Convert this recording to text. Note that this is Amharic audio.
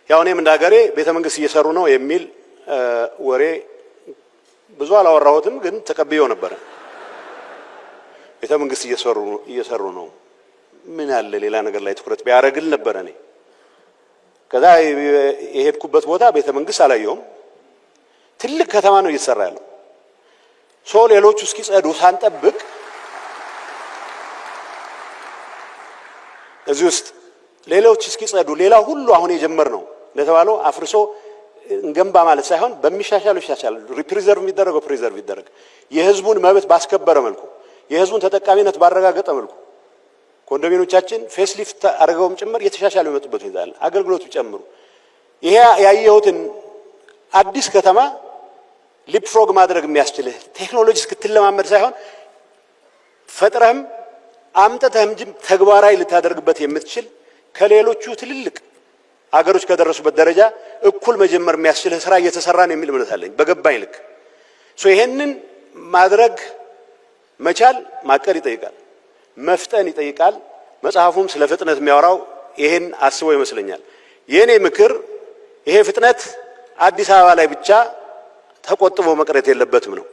ያው እኔም እንደ ሀገሬ ቤተ መንግስት እየሰሩ ነው የሚል ወሬ ብዙ አላወራሁትም፣ ግን ተቀብየው ነበር። ቤተ መንግስት እየሰሩ ነው ምን ያለ ሌላ ነገር ላይ ትኩረት ቢያደርግል ነበር። እኔ ከዛ የሄድኩበት ቦታ ቤተ መንግስት አላየሁም። ትልቅ ከተማ ነው እየተሰራ ያለው። ሌሎቹ እስኪጸዱ ሳንጠብቅ እዚህ ውስጥ ሌሎች እስኪጸዱ ሌላ ሁሉ አሁን የጀመርነው እንደተባለው አፍርሶ እንገንባ ማለት ሳይሆን በሚሻሻሉ ይሻሻል፣ ሪፕሪዘርቭ የሚደረገው ፕሪዘርቭ ይደረግ፣ የህዝቡን መብት ባስከበረ መልኩ፣ የህዝቡን ተጠቃሚነት ባረጋገጠ መልኩ ኮንዶሚኒየሞቻችን ፌስሊፍት አድርገውም ጭምር የተሻሻሉ የመጡበት ሁኔታ አለ። አገልግሎቱ ጨምሩ። ይሄ ያየሁትን አዲስ ከተማ ሊፕፍሮግ ማድረግ የሚያስችል ቴክኖሎጂ እስክትለማመድ ሳይሆን ፈጥረህም አምጥተህም ተግባራዊ ልታደርግበት የምትችል ከሌሎቹ ትልልቅ አገሮች ከደረሱበት ደረጃ እኩል መጀመር የሚያስችል ስራ እየተሰራ ነው የሚል እምነት አለኝ በገባኝ ልክ። ይሄንን ማድረግ መቻል ማቀድ ይጠይቃል፣ መፍጠን ይጠይቃል። መጽሐፉም ስለ ፍጥነት የሚያወራው ይሄን አስቦ ይመስለኛል። የኔ ምክር ይሄ ፍጥነት አዲስ አበባ ላይ ብቻ ተቆጥቦ መቅረት የለበትም ነው።